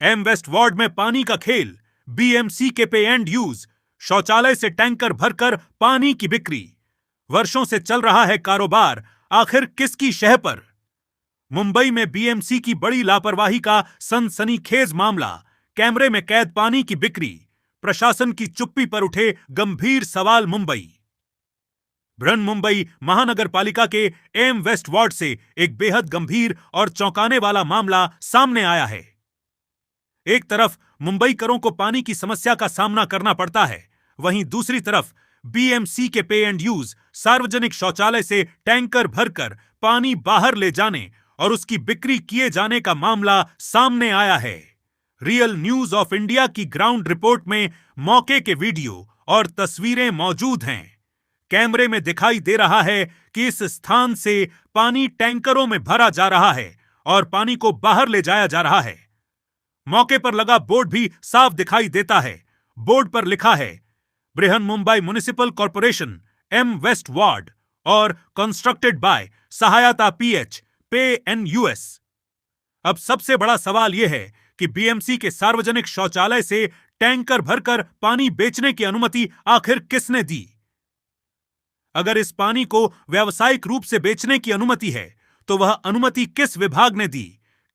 M west ward में पानी का खेल, बीएमसी के पे एंड यूज, शौचालय से टैंकर भरकर पानी की बिक्री। वर्षों से चल रहा है कारोबार, आखिर किसकी शह पर? मुंबई में बीएमसी की बड़ी लापरवाही का सनसनीखेज मामला, कैमरे में कैद पानी की बिक्री, प्रशासन की चुप्पी पर उठे गंभीर सवाल। बृहन्मुंबई महानगर पालिका के एम वेस्ट वार्ड से एक बेहद गंभीर और चौंकाने वाला मामला सामने आया है। एक तरफ मुंबईकरों को पानी की समस्या का सामना करना पड़ता है, वहीं दूसरी तरफ बीएमसी के पे एंड यूज सार्वजनिक शौचालय से टैंकर भरकर पानी बाहर ले जाने और उसकी बिक्री किए जाने का मामला सामने आया है। रियल न्यूज ऑफ इंडिया की ग्राउंड रिपोर्ट में मौके के वीडियो और तस्वीरें मौजूद हैं। कैमरे में दिखाई दे रहा है कि इस स्थान से पानी टैंकरों में भरा जा रहा है और पानी को बाहर ले जाया जा रहा है। मौके पर लगा बोर्ड भी साफ दिखाई देता है। बोर्ड पर लिखा है Brihanmumbai municipal corporation M west ward और कंस्ट्रक्टेड बाय सहायता पीएच पे एंड यूएस। अब सबसे बड़ा सवाल यह है कि बीएमसी के सार्वजनिक शौचालय से टैंकर भरकर पानी बेचने की अनुमति आखिर किसने दी? अगर इस पानी को व्यावसायिक रूप से बेचने की अनुमति है तो वह अनुमति किस विभाग ने दी,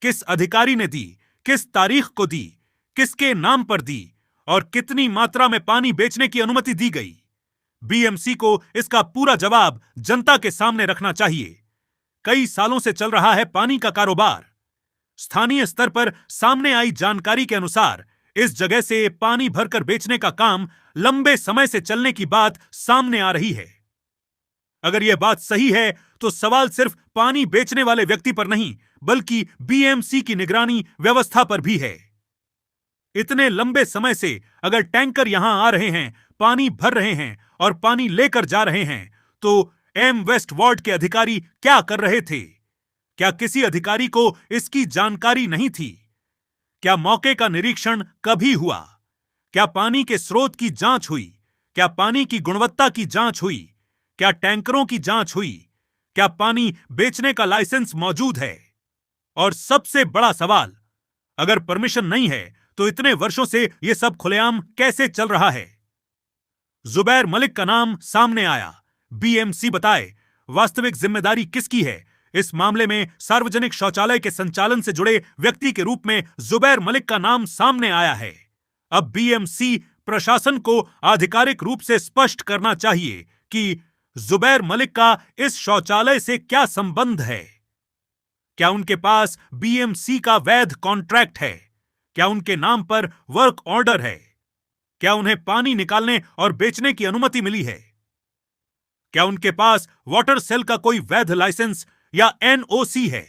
किस अधिकारी ने दी, किस तारीख को दी, किसके नाम पर दी और कितनी मात्रा में पानी बेचने की अनुमति दी गई? बीएमसी को इसका पूरा जवाब जनता के सामने रखना चाहिए। कई सालों से चल रहा है पानी का कारोबार। स्थानीय स्तर पर सामने आई जानकारी के अनुसार इस जगह से पानी भरकर बेचने का काम लंबे समय से चलने की बात सामने आ रही है। अगर यह बात सही है तो सवाल सिर्फ पानी बेचने वाले व्यक्ति पर नहीं बल्कि बीएमसी की निगरानी व्यवस्था पर भी है। इतने लंबे समय से अगर टैंकर यहां आ रहे हैं, पानी भर रहे हैं और पानी लेकर जा रहे हैं, तो एम वेस्ट वार्ड के अधिकारी क्या कर रहे थे? क्या किसी अधिकारी को इसकी जानकारी नहीं थी? क्या मौके का निरीक्षण कभी हुआ? क्या पानी के स्रोत की जांच हुई? क्या पानी की गुणवत्ता की जांच हुई? क्या टैंकरों की जांच हुई? क्या पानी बेचने का लाइसेंस मौजूद है? और सबसे बड़ा सवाल, अगर परमिशन नहीं है तो इतने वर्षों से यह सब खुलेआम कैसे चल रहा है? जुबैर मलिक का नाम सामने आया। बीएमसी बताए वास्तविक जिम्मेदारी किसकी है? इस मामले में सार्वजनिक शौचालय के संचालन से जुड़े व्यक्ति के रूप में जुबैर मलिक का नाम सामने आया है। अब बीएमसी प्रशासन को आधिकारिक रूप से स्पष्ट करना चाहिए कि जुबैर मलिक का इस शौचालय से क्या संबंध है। क्या उनके पास बीएमसी का वैध कॉन्ट्रैक्ट है? क्या उनके नाम पर वर्क ऑर्डर है? क्या उन्हें पानी निकालने और बेचने की अनुमति मिली है? क्या उनके पास वाटर सेल का कोई वैध लाइसेंस या एनओसी है?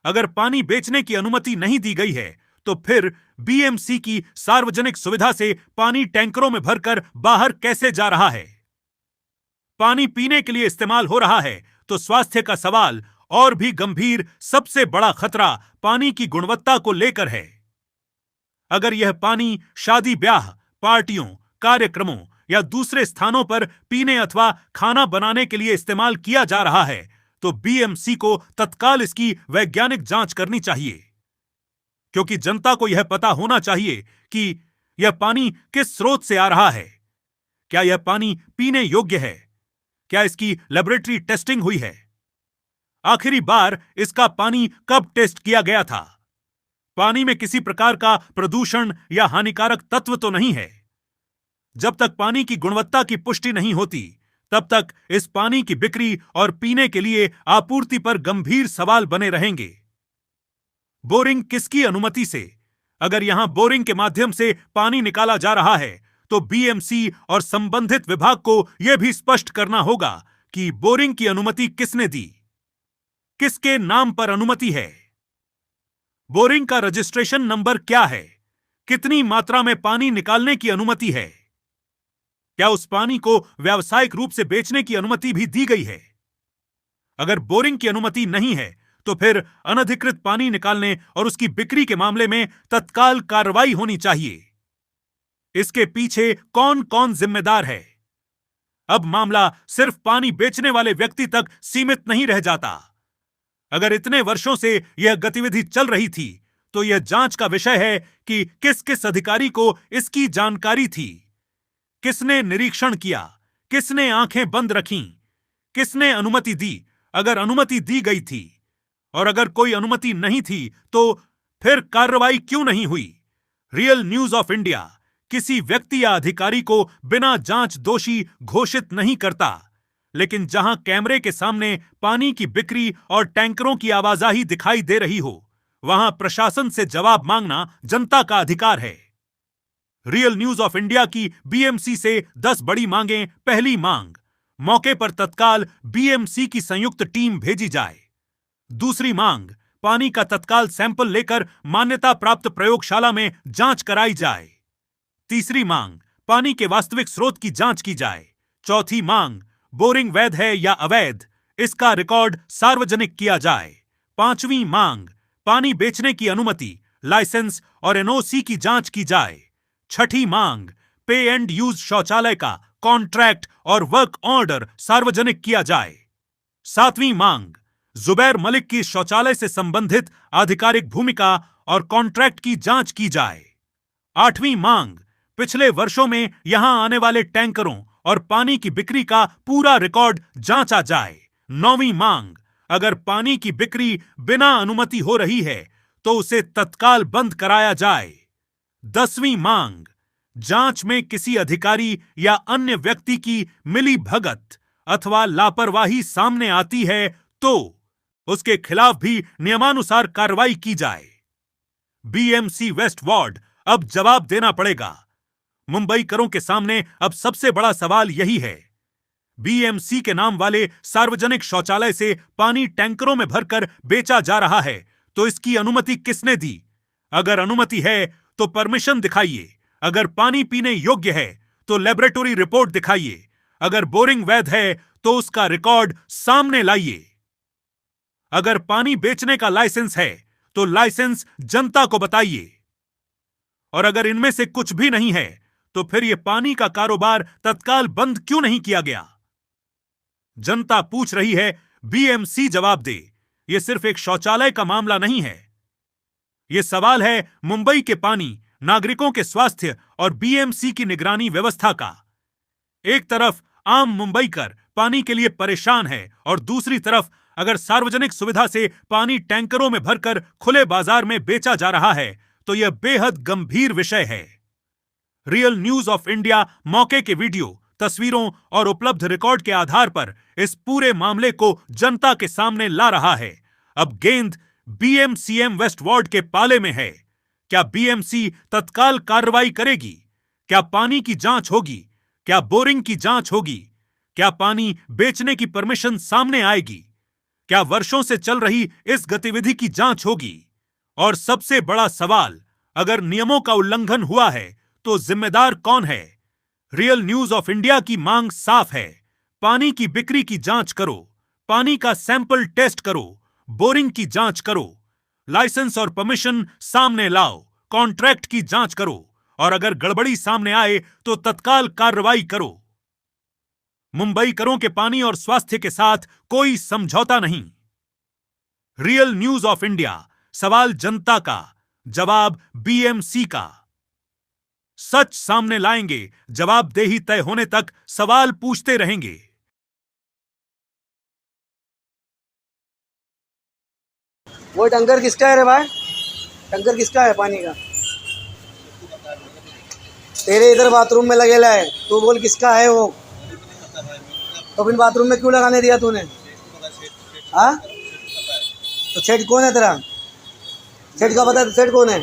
अगर पानी बेचने की अनुमति नहीं दी गई है तो फिर बीएमसी की सार्वजनिक सुविधा से पानी टैंकरों में भरकर बाहर कैसे जा रहा है? पानी पीने के लिए इस्तेमाल हो रहा है तो स्वास्थ्य का सवाल और भी गंभीर। सबसे बड़ा खतरा पानी की गुणवत्ता को लेकर है। अगर यह पानी शादी ब्याह, पार्टियों, कार्यक्रमों या दूसरे स्थानों पर पीने अथवा खाना बनाने के लिए इस्तेमाल किया जा रहा है तो बीएमसी को तत्काल इसकी वैज्ञानिक जांच करनी चाहिए, क्योंकि जनता को यह पता होना चाहिए कि यह पानी किस स्रोत से आ रहा है। क्या यह पानी पीने योग्य है? क्या इसकी लेबोरेटरी टेस्टिंग हुई है? आखिरी बार इसका पानी कब टेस्ट किया गया था? पानी में किसी प्रकार का प्रदूषण या हानिकारक तत्व तो नहीं है? जब तक पानी की गुणवत्ता की पुष्टि नहीं होती तब तक इस पानी की बिक्री और पीने के लिए आपूर्ति पर गंभीर सवाल बने रहेंगे। बोरिंग किसकी अनुमति से? अगर यहां बोरिंग के माध्यम से पानी निकाला जा रहा है तो बीएमसी और संबंधित विभाग को यह भी स्पष्ट करना होगा कि बोरिंग की अनुमति किसने दी, किसके नाम पर अनुमति है, बोरिंग का रजिस्ट्रेशन नंबर क्या है, कितनी मात्रा में पानी निकालने की अनुमति है, क्या उस पानी को व्यावसायिक रूप से बेचने की अनुमति भी दी गई है। अगर बोरिंग की अनुमति नहीं है तो फिर अनधिकृत पानी निकालने और उसकी बिक्री के मामले में तत्काल कार्रवाई होनी चाहिए। इसके पीछे कौन कौन जिम्मेदार है? अब मामला सिर्फ पानी बेचने वाले व्यक्ति तक सीमित नहीं रह जाता। अगर इतने वर्षों से यह गतिविधि चल रही थी तो यह जांच का विषय है कि किस किस अधिकारी को इसकी जानकारी थी, किसने निरीक्षण किया, किसने आंखें बंद रखीं, किसने अनुमति दी, अगर अनुमति दी गई थी, और अगर कोई अनुमति नहीं थी तो फिर कार्रवाई क्यों नहीं हुई। रियल न्यूज ऑफ इंडिया किसी व्यक्ति या अधिकारी को बिना जांच दोषी घोषित नहीं करता, लेकिन जहां कैमरे के सामने पानी की बिक्री और टैंकरों की आवाजाही दिखाई दे रही हो, वहां प्रशासन से जवाब मांगना जनता का अधिकार है। रियल न्यूज ऑफ इंडिया की बीएमसी से 10 बड़ी मांगें। पहली मांग, मौके पर तत्काल बीएमसी की संयुक्त टीम भेजी जाए। दूसरी मांग, पानी का तत्काल सैंपल लेकर मान्यता प्राप्त प्रयोगशाला में जांच कराई जाए। तीसरी मांग, पानी के वास्तविक स्रोत की जांच की जाए। चौथी मांग, बोरिंग वैध है या अवैध, इसका रिकॉर्ड सार्वजनिक किया जाए। पांचवी मांग, पानी बेचने की अनुमति, लाइसेंस और एनओसी की जांच की जाए। छठी मांग, पे एंड यूज शौचालय का कॉन्ट्रैक्ट और वर्क ऑर्डर सार्वजनिक किया जाए। सातवीं मांग, जुबैर मलिक की शौचालय से संबंधित आधिकारिक भूमिका और कॉन्ट्रैक्ट की जांच की जाए। आठवीं मांग, पिछले वर्षों में यहां आने वाले टैंकरों और पानी की बिक्री का पूरा रिकॉर्ड जांचा जाए। नौवीं मांग, अगर पानी की बिक्री बिना अनुमति हो रही है तो उसे तत्काल बंद कराया जाए। 10वीं मांग, जांच में किसी अधिकारी या अन्य व्यक्ति की मिली भगत अथवा लापरवाही सामने आती है तो उसके खिलाफ भी नियमानुसार कार्रवाई की जाए। बीएमसी वेस्ट वार्ड अब जवाब देना पड़ेगा। मुंबईकरों के सामने अब सबसे बड़ा सवाल यही है, बीएमसी के नाम वाले सार्वजनिक शौचालय से पानी टैंकरों में भरकर बेचा जा रहा है तो इसकी अनुमति किसने दी? अगर अनुमति है तो परमिशन दिखाइए। अगर पानी पीने योग्य है तो लेबोरेटरी रिपोर्ट दिखाइए। अगर बोरिंग वैध है तो उसका रिकॉर्ड सामने लाइए। अगर पानी बेचने का लाइसेंस है तो लाइसेंस जनता को बताइए। और अगर इनमें से कुछ भी नहीं है तो फिर यह पानी का कारोबार तत्काल बंद क्यों नहीं किया गया? जनता पूछ रही है, बीएमसी जवाब दे। यह सिर्फ एक शौचालय का मामला नहीं है, यह सवाल है मुंबई के पानी, नागरिकों के स्वास्थ्य और बीएमसी की निगरानी व्यवस्था का। एक तरफ आम मुंबईकर पानी के लिए परेशान है और दूसरी तरफ अगर सार्वजनिक सुविधा से पानी टैंकरों में भरकर खुले बाजार में बेचा जा रहा है तो यह बेहद गंभीर विषय है। रियल न्यूज ऑफ इंडिया मौके के वीडियो, तस्वीरों और उपलब्ध रिकॉर्ड के आधार पर इस पूरे मामले को जनता के सामने ला रहा है। अब गेंद बीएमसीएम वेस्ट वार्ड के पाले में है। क्या बीएमसी तत्काल कार्रवाई करेगी? क्या पानी की जांच होगी? क्या बोरिंग की जांच होगी? क्या पानी बेचने की परमिशन सामने आएगी? क्या वर्षों से चल रही इस गतिविधि की जांच होगी? और सबसे बड़ा सवाल, अगर नियमों का उल्लंघन हुआ है तो जिम्मेदार कौन है? रियल न्यूज ऑफ इंडिया की मांग साफ है, पानी की बिक्री की जांच करो, पानी का सैंपल टेस्ट करो, बोरिंग की जांच करो, लाइसेंस और परमिशन सामने लाओ, कॉन्ट्रैक्ट की जांच करो और अगर गड़बड़ी सामने आए तो तत्काल कार्रवाई करो। मुंबईकरों के पानी और स्वास्थ्य के साथ कोई समझौता नहीं। रियल न्यूज ऑफ इंडिया, सवाल जनता का, जवाब बीएमसी का। सच सामने लाएंगे, जवाबदेही तय होने तक सवाल पूछते रहेंगे। वो टंकर किसका है रे भाई? टंकर किसका है पानी का? तेरे इधर बाथरूम में लगेला है, तू बोल किसका है वो? तो फिर बाथरूम में क्यों लगाने दिया तूने? हाँ, तो सेठ कौन है तेरा? सेठ का पता है? सेठ कौन है?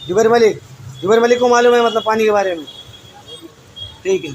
जुबैर मलिक। जुबैर मलिक को मालूम है मतलब पानी के बारे में? ठीक है।